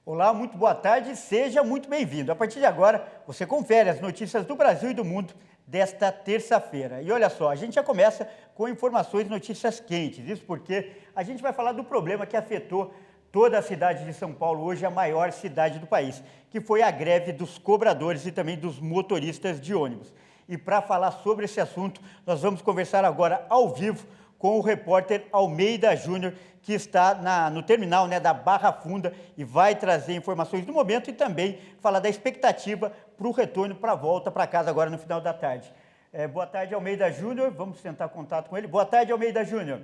Olá, muito boa tarde e seja muito bem-vindo. A partir de agora, você confere as notícias do Brasil e do mundo desta terça-feira. E olha só, a gente já começa com informações, notícias quentes. Isso porque a gente vai falar do problema que afetou toda a cidade de São Paulo, hoje a maior cidade do país, que foi a greve dos cobradores e também dos motoristas de ônibus. E para falar sobre esse assunto, nós vamos conversar agora ao vivo com o repórter Almeida Júnior, que está no terminal da Barra Funda e vai trazer informações do momento e também falar da expectativa para o retorno, para a volta para casa agora no final da tarde. Boa tarde, Almeida Júnior. Vamos tentar contato com ele. Boa tarde, Almeida Júnior.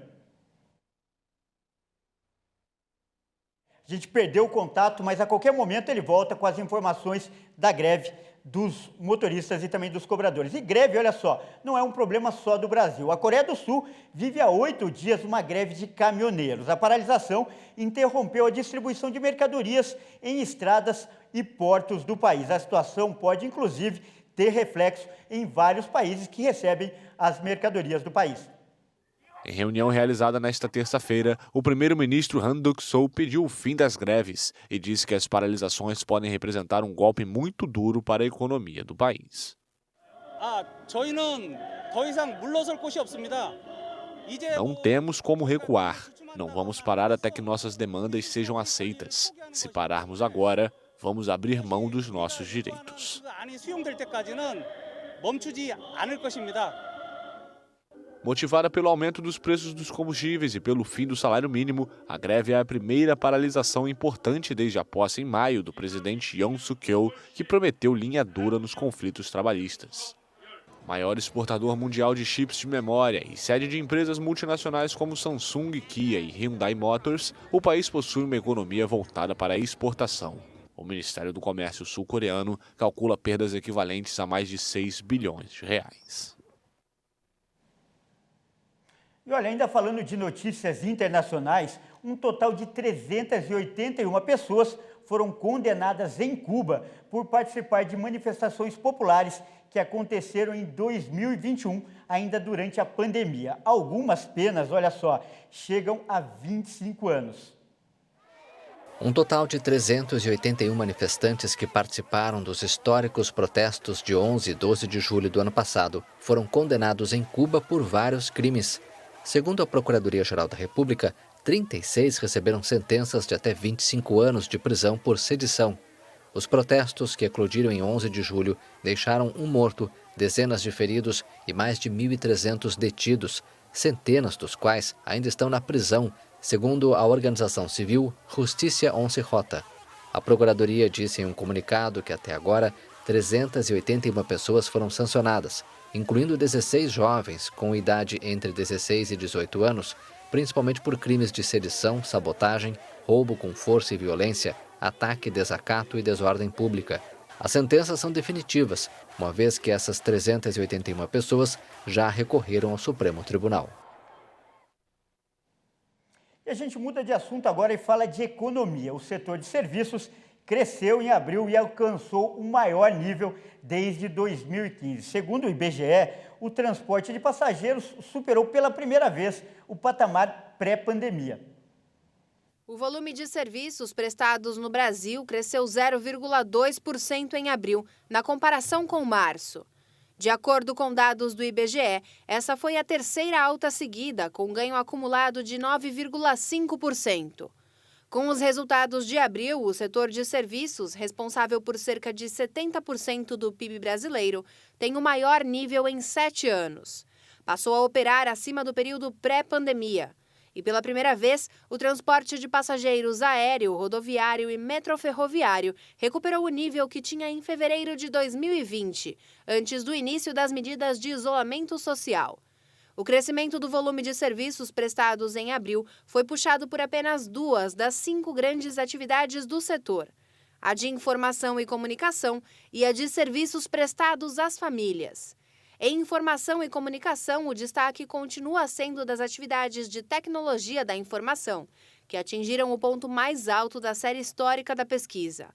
A gente perdeu o contato, mas a qualquer momento ele volta com as informações da greve dos motoristas e também dos cobradores. E greve, olha só, não é um problema só do Brasil. A Coreia do Sul vive há 8 dias uma greve de caminhoneiros. A paralisação interrompeu a distribuição de mercadorias em estradas e portos do país. A situação pode, inclusive, ter reflexo em vários países que recebem as mercadorias do país. Em reunião realizada nesta terça-feira, o primeiro-ministro Han Duck-soo pediu o fim das greves e disse que as paralisações podem representar um golpe muito duro para a economia do país. Não temos como recuar. Não vamos parar até que nossas demandas sejam aceitas. Se pararmos agora, vamos abrir mão dos nossos direitos. Motivada pelo aumento dos preços dos combustíveis e pelo fim do salário mínimo, a greve é a primeira paralisação importante desde a posse em maio do presidente Yoon Suk-yeol, que prometeu linha dura nos conflitos trabalhistas. Maior exportador mundial de chips de memória e sede de empresas multinacionais como Samsung, Kia e Hyundai Motors, o país possui uma economia voltada para a exportação. O Ministério do Comércio sul-coreano calcula perdas equivalentes a mais de 6 bilhões de reais. E olha, ainda falando de notícias internacionais, um total de 381 pessoas foram condenadas em Cuba por participar de manifestações populares que aconteceram em 2021, ainda durante a pandemia. Algumas penas, olha só, chegam a 25 anos. Um total de 381 manifestantes que participaram dos históricos protestos de 11 e 12 de julho do ano passado foram condenados em Cuba por vários crimes. Segundo a Procuradoria-Geral da República, 36 receberam sentenças de até 25 anos de prisão por sedição. Os protestos, que eclodiram em 11 de julho, deixaram um morto, dezenas de feridos e mais de 1.300 detidos, centenas dos quais ainda estão na prisão, segundo a organização civil Justicia Once Rota. A Procuradoria disse em um comunicado que até agora 381 pessoas foram sancionadas, incluindo 16 jovens com idade entre 16 e 18 anos, principalmente por crimes de sedição, sabotagem, roubo com força e violência, ataque, desacato e desordem pública. As sentenças são definitivas, uma vez que essas 381 pessoas já recorreram ao Supremo Tribunal. E a gente muda de assunto agora e fala de economia. O setor de serviços cresceu em abril e alcançou o maior nível desde 2015. Segundo o IBGE, o transporte de passageiros superou pela primeira vez o patamar pré-pandemia. O volume de serviços prestados no Brasil cresceu 0,2% em abril, na comparação com março. De acordo com dados do IBGE, essa foi a terceira alta seguida, com ganho acumulado de 9,5%. Com os resultados de abril, o setor de serviços, responsável por cerca de 70% do PIB brasileiro, tem o maior nível em 7 anos. Passou a operar acima do período pré-pandemia. E pela primeira vez, o transporte de passageiros aéreo, rodoviário e metroferroviário recuperou o nível que tinha em fevereiro de 2020, antes do início das medidas de isolamento social. O crescimento do volume de serviços prestados em abril foi puxado por apenas 2 das 5 grandes atividades do setor: a de informação e comunicação e a de serviços prestados às famílias. Em informação e comunicação, o destaque continua sendo das atividades de tecnologia da informação, que atingiram o ponto mais alto da série histórica da pesquisa.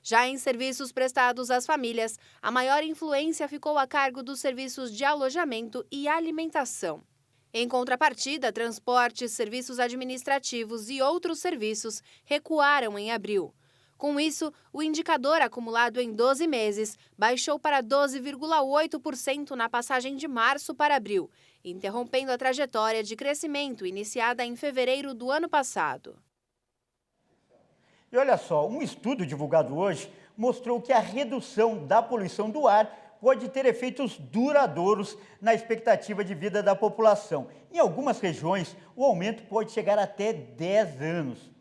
Já em serviços prestados às famílias, a maior influência ficou a cargo dos serviços de alojamento e alimentação. Em contrapartida, transportes, serviços administrativos e outros serviços recuaram em abril. Com isso, o indicador acumulado em 12 meses baixou para 12,8% na passagem de março para abril, interrompendo a trajetória de crescimento iniciada em fevereiro do ano passado. E olha só, um estudo divulgado hoje mostrou que a redução da poluição do ar pode ter efeitos duradouros na expectativa de vida da população. Em algumas regiões, o aumento pode chegar até 10 anos.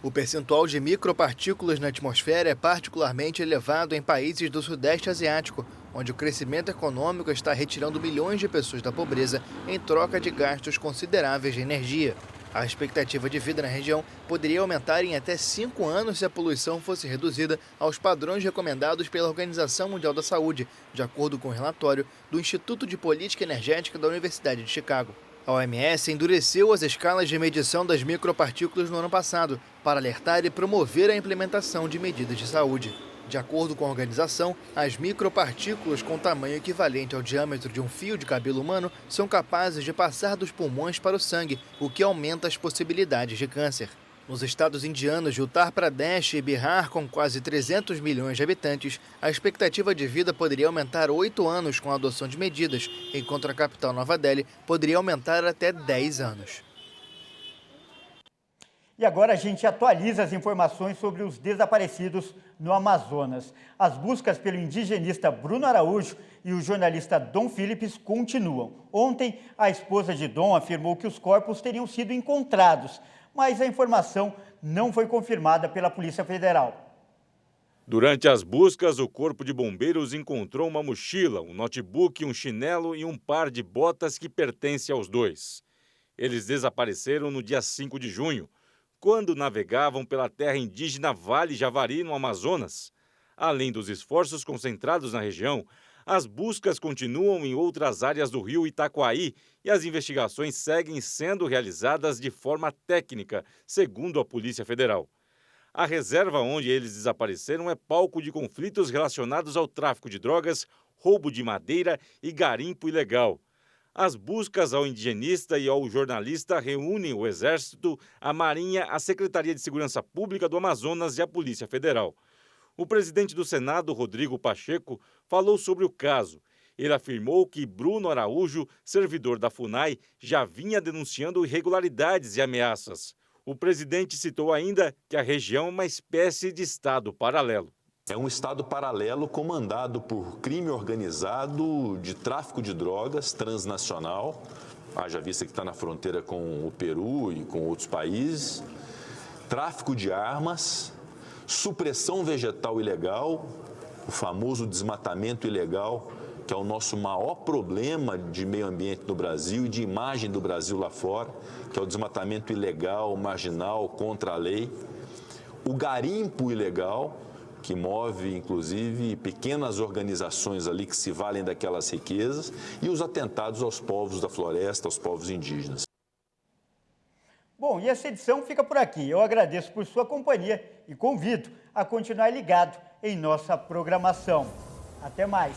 O percentual de micropartículas na atmosfera é particularmente elevado em países do Sudeste Asiático, onde o crescimento econômico está retirando milhões de pessoas da pobreza em troca de gastos consideráveis de energia. A expectativa de vida na região poderia aumentar em até 5 anos se a poluição fosse reduzida aos padrões recomendados pela Organização Mundial da Saúde, de acordo com o relatório do Instituto de Política Energética da Universidade de Chicago. A OMS endureceu as escalas de medição das micropartículas no ano passado para alertar e promover a implementação de medidas de saúde. De acordo com a organização, as micropartículas com tamanho equivalente ao diâmetro de um fio de cabelo humano são capazes de passar dos pulmões para o sangue, o que aumenta as possibilidades de câncer. Nos estados indianos de Uttar Pradesh e Bihar, com quase 300 milhões de habitantes, a expectativa de vida poderia aumentar 8 anos com a adoção de medidas, enquanto a capital Nova Delhi poderia aumentar até 10 anos. E agora a gente atualiza as informações sobre os desaparecidos no Amazonas. As buscas pelo indigenista Bruno Araújo e o jornalista Dom Philips continuam. Ontem, a esposa de Dom afirmou que os corpos teriam sido encontrados, mas a informação não foi confirmada pela Polícia Federal. Durante as buscas, o Corpo de Bombeiros encontrou uma mochila, um notebook, um chinelo e um par de botas que pertencem aos dois. Eles desapareceram no dia 5 de junho, quando navegavam pela terra indígena Vale Javari, no Amazonas. Além dos esforços concentrados na região, as buscas continuam em outras áreas do rio Itacoaí e as investigações seguem sendo realizadas de forma técnica, segundo a Polícia Federal. A reserva onde eles desapareceram é palco de conflitos relacionados ao tráfico de drogas, roubo de madeira e garimpo ilegal. As buscas ao indigenista e ao jornalista reúnem o Exército, a Marinha, a Secretaria de Segurança Pública do Amazonas e a Polícia Federal. O presidente do Senado, Rodrigo Pacheco, falou sobre o caso. Ele afirmou que Bruno Araújo, servidor da FUNAI, já vinha denunciando irregularidades e ameaças. O presidente citou ainda que a região é uma espécie de estado paralelo. É um estado paralelo comandado por crime organizado de tráfico de drogas transnacional, haja vista que está na fronteira com o Peru e com outros países, tráfico de armas, supressão vegetal ilegal, o famoso desmatamento ilegal, que é o nosso maior problema de meio ambiente no Brasil e de imagem do Brasil lá fora, que é o desmatamento ilegal, marginal, contra a lei, o garimpo ilegal, que move, inclusive, pequenas organizações ali que se valem daquelas riquezas, e os atentados aos povos da floresta, aos povos indígenas. Bom, e essa edição fica por aqui. Eu agradeço por sua companhia e convido a continuar ligado em nossa programação. Até mais!